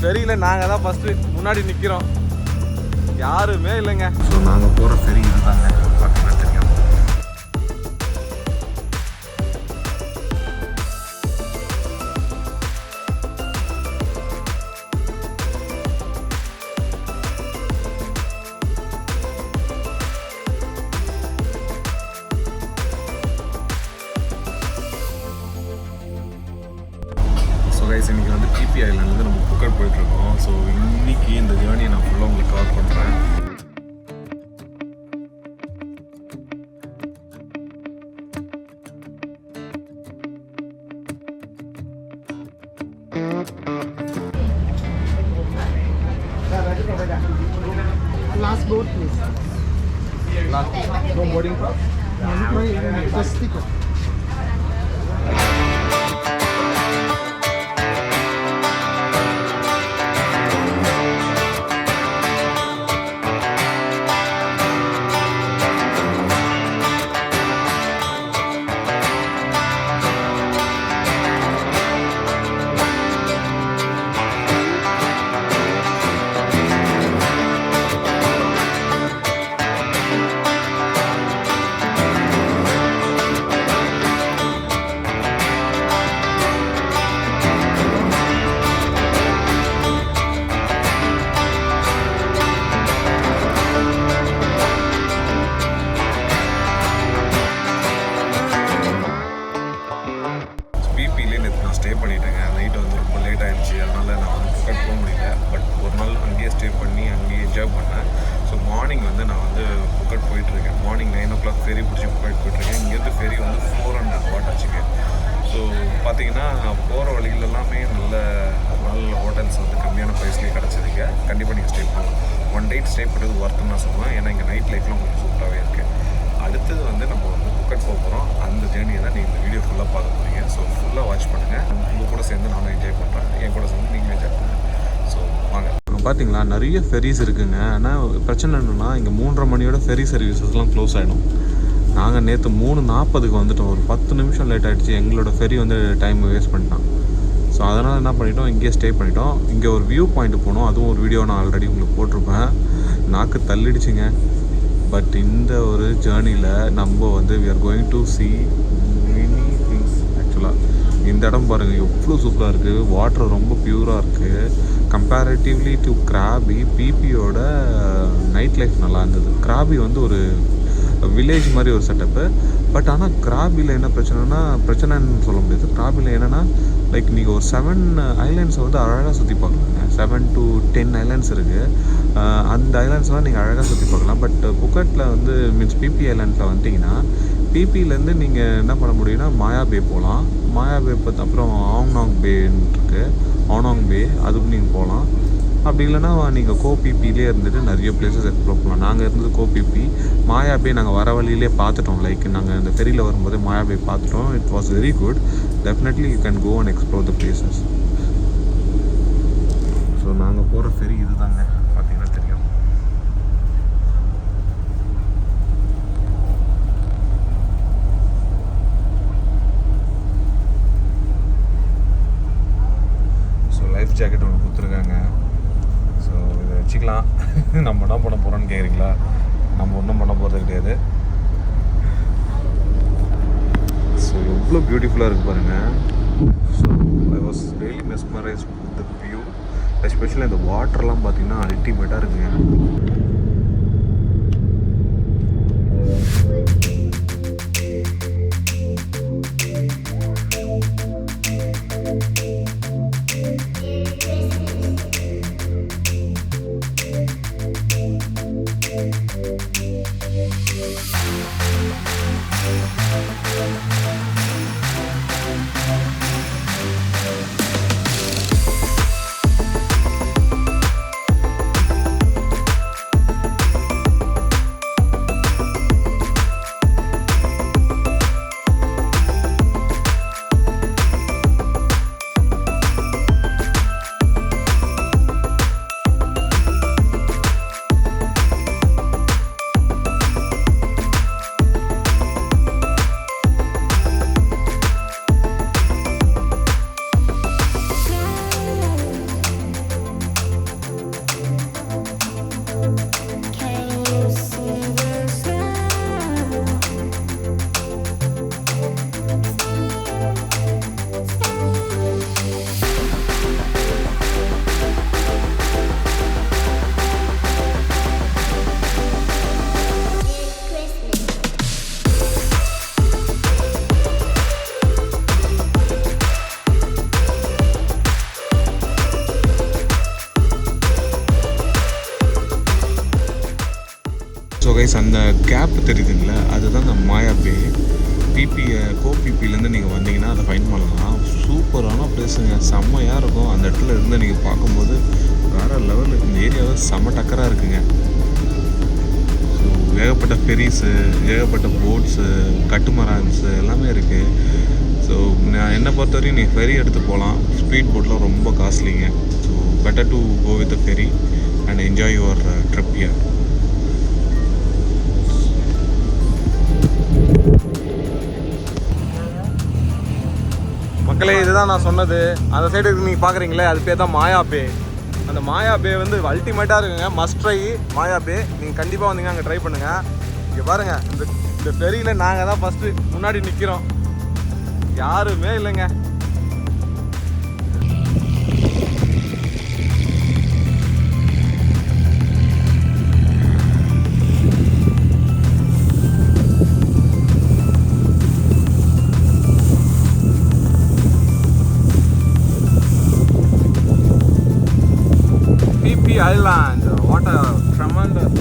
ஃபெரியில் நாங்கள் தான் ஃபஸ்ட்டு முன்னாடி நிற்கிறோம், யாருமே இல்லைங்க. ஸோ நாங்கள் போகிற ஃபெரி இதுதாங்க, பார்த்தீங்கன்னா தெரியும். கைஸ், இன்றைக்கி வந்து பிபி ஐலாண்ட்லேருந்து நம்ம புக்கட் போயிட்டுருக்கோம். ஸோ இன்றைக்கி இந்த ஜேர்னியை நான் ஃபுல்லாக உங்களுக்கு கவர் பண்ணுறேன். Last boat, please. Last, no boarding pass? Just sticker. Stay பண்ணிட்டேங்க. நைட்டு வந்து ரொம்ப லேட் ஆகிடுச்சு, அதனால் நான் வந்து புக்கட் போக முடியல. பட் ஒரு நாள் அங்கேயே ஸ்டே பண்ணி அங்கேயே என்ஜாய் பண்ணேன். ஸோ மார்னிங் வந்து நான் வந்து புக்கட் போயிட்டுருக்கேன். மார்னிங் 9 o'clock ஃபெரி பிடிச்சி புக்கட் போயிட்டுருக்கேன். இங்கேருந்து ஃபெரி வந்து 400 வாட் ஆச்சுங்க. ஸோ பார்த்தீங்கன்னா போகிற வழிகள் எல்லாமே நல்ல ஹோட்டல்ஸ் வந்து கம்மியான ப்ரைஸ்லேயே கிடச்சிதுங்க. கண்டிப்பாக நீங்கள் ஸ்டே பண்ணலாம். 1 day ஸ்டே பண்ணுறது ஒர்த்துன்னு நான் சொல்லுவேன். ஏன்னா இங்கே நைட் லைஃப்லாம் உங்களுக்கு சூப்பராகவே இருக்குது. அடுத்தது வந்து நம்ம வந்து புக்கட் போக போகிறோம். அந்த ஜேர்னியை தான் நீங்கள் இந்த வீடியோ ஃபுல்லாக பார்க்க போகிறீங்க. ஸோ ஃபுல்லாக வாட்ச் பண்ணுங்கள். உங்கள் கூட சேர்ந்து நானும் என்ஜாய் பண்ணுறேன், என் கூட சேர்ந்து நீங்கள் என்ஜாய் பண்ணுங்கள். ஸோ வாங்க. பார்த்தீங்களா, நிறைய ஃபெரிஸ் இருக்குதுங்க. ஆனால் பிரச்சனை என்னென்னா இங்கே 3:30 மணியோட ஃபெரி சர்வீசஸ்லாம் க்ளோஸ் ஆகிடும். நாங்கள் நேற்று 3:40க்கு வந்துவிட்டோம். ஒரு 10 நிமிஷம் லேட் ஆகிடுச்சு. எங்களோட ஃபெரி வந்து டைம் வேஸ்ட் பண்ணிட்டான். ஸோ அதனால் என்ன பண்ணிட்டோம், இங்கேயே ஸ்டே பண்ணிட்டோம். இங்கே ஒரு வியூ பாயிண்ட் போனோம். அதுவும் ஒரு வீடியோ நான் ஆல்ரெடி உங்களுக்கு போட்டிருப்பேன். நாக்கு தள்ளிடுச்சுங்க. பட் இந்த ஒரு ஜேர்னியில் நம்ம வந்து we are going to see many things. ஆக்சுவலாக இந்த இடம் பாருங்கள் எவ்வளோ சூப்பராக இருக்குது. வாட்டர் ரொம்ப பியூராக இருக்குது. கம்பேரிட்டிவ்லி டு கிராபி, பிபியோட நைட் லைஃப் நல்லா இருந்தது. கிராபி வந்து ஒரு வில்லேஜ் மாதிரி ஒரு செட்டப்பு. பட் ஆனால் கிராபியில் என்ன பிரச்சனைன்னு சொல்ல முடியாது. கிராபியில் என்னென்னா லைக் நீங்கள் ஒரு 7 ஐலாண்ட்ஸை வந்து அழகாக சுற்றி பார்க்கலாங்க. 7 to 10 ஐலாண்ட்ஸ் இருக்குது. அந்த ஐலாண்ட்ஸ்லாம் நீங்கள் அழகாக சுற்றி பார்க்கலாம். பட் புக்கட்டில் வந்து மீன்ஸ் பிபி ஐலாண்ட்ஸில் வந்துட்டிங்கன்னா பிபியிலேருந்து நீங்கள் என்ன பண்ண முடியும்னா மாயா பே போகலாம். மாயா பே பார்த்து அப்புறம் ஆங்னாங் பேன்னு இருக்குது, ஆனாங் பே, அதுக்கு நீங்கள் போகலாம். அப்படி இல்லைன்னா நீங்கள் கோபிபிலே இருந்துட்டு நிறைய பிளேசஸ் எக்ஸ்ப்ளோர் பண்ணலாம். நாங்கள் இருந்தது கோபிபி. மாயா பே நாங்கள் வர வழியிலே பார்த்துட்டோம். லைக் நாங்கள் இந்த ஃபெரியில் வரும்போது மாயா பே பார்த்துட்டோம். It was very good. Definitely you can go and explore the places. So நாங்கள் போகிற ஃபெரி இது தாங்க, பார்த்தீங்கன்னா தெரியும். ஸோ லைஃப் ஜாக்கெட் ஒன்று கொடுத்துருக்காங்க. ஸோ இதை வச்சுக்கலாம். நம்ம என்ன பண்ண போகிறோன்னு கேட்குறீங்களா? நம்ம ஒன்றும் பண்ண போகிறது கிடையாது. ஸோ எவ்வளோ பியூட்டிஃபுல்லாக இருக்குது பாருங்கள். So I was really mesmerise with the view. Especially இந்த வாட்டர்லாம் பார்த்தீங்கன்னா அல்டிமேட்டாக இருக்குங்க. கைஸ் அந்த கேப் தெரியுதுங்களா, அதுதான் அந்த மாயா பே. பிபிலேருந்து நீங்கள் வந்தீங்கன்னா அதை ஃபைன் பண்ணலாம். சூப்பரான பிளேஸுங்க, செம்மையாக இருக்கும். அந்த இடத்துல இருந்து நீங்கள் பார்க்கும்போது வேறு லெவலில் இந்த ஏரியாவை செம்ம டக்கராக இருக்குங்க. ஸோ ஏகப்பட்ட ஃபெரிஸு, ஏகப்பட்ட போட்ஸு, கட்டுமரான்ஸு எல்லாமே இருக்குது. ஸோ நான் என்னை பொறுத்த வரைக்கும் நீங்கள் ஃபெரி எடுத்து போகலாம். ஸ்பீட் போட்லாம் ரொம்ப காஸ்ட்லிங்க. So better to go with the ferry and enjoy your trip here. மக்களே, இதுதான் நான் சொன்னது. அந்த சைடு நீங்கள் பார்க்குறீங்களே, அது பேர் தான் மாயா பே. அந்த மாயா பே வந்து அல்டிமேட்டாக இருக்குங்க. மஸ்ட் ட்ரை மாயா பே. நீங்கள் கண்டிப்பாக வந்தீங்கன்னா அங்கே ட்ரை பண்ணுங்கள். இங்கே பாருங்கள், இந்த ஃபெரியில் நாங்கள் தான் ஃபஸ்ட்டு முன்னாடி நிற்கிறோம். யாருமே இல்லைங்க. Island, what a tremendous.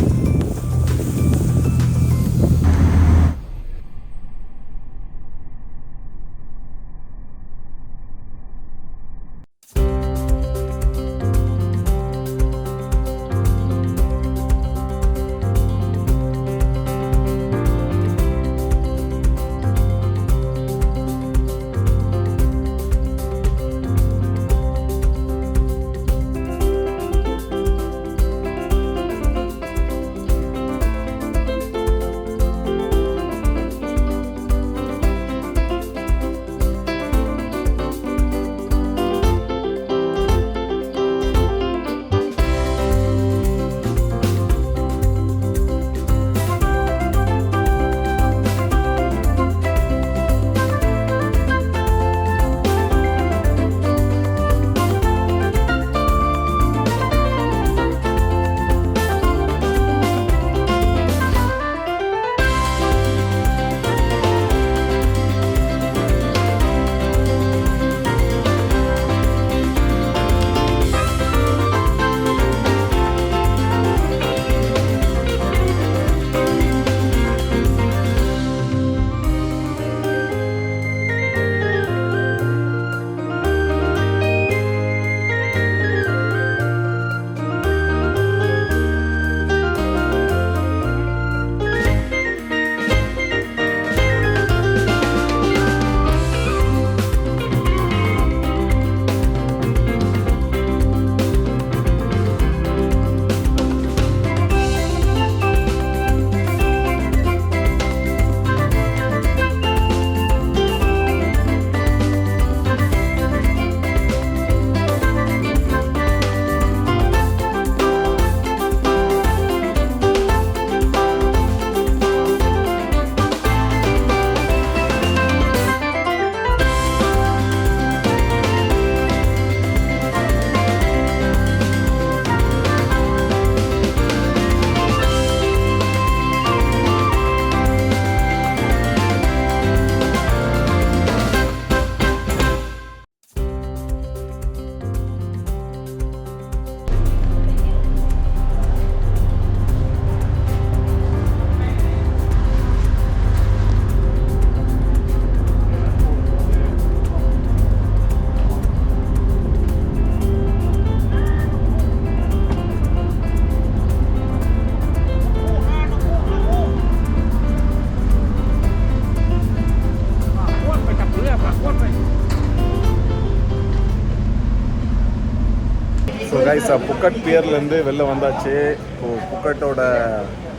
So guys, Phuket பியர்லேருந்து வெளில வந்தாச்சு. ஸோ புக்கட்டோட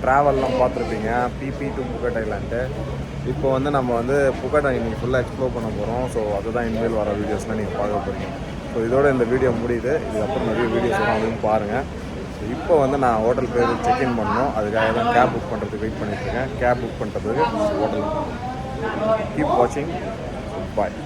ட்ராவல்லாம் பார்த்துருப்பீங்க, பிபி டு புக்கட் ஐலாண்டு. இப்போ வந்து நம்ம வந்து புக்கட்டை இன்னைக்கு ஃபுல்லாக எக்ஸ்ப்ளோர் பண்ண போகிறோம். ஸோ அதுதான் இனிமேல் வர வீடியோஸ்லாம் நீங்கள் பார்க்க போகிறீங்க. ஸோ இதோட இந்த வீடியோ முடியுது. இதுக்கப்புறம் நிறைய வீடியோஸ் வரும், அதையும் பாருங்கள். ஸோ இப்போ வந்து நான் ஹோட்டல் பேர் செக்இன் பண்ணணும். அதுக்காக தான் கேப் புக் பண்ணுறதுக்கு வெயிட் பண்ணிட்டுருக்கேன். கேப் புக் பண்ணுறதுக்கு ஹோட்டல். கீப் வாட்சிங். பாய்.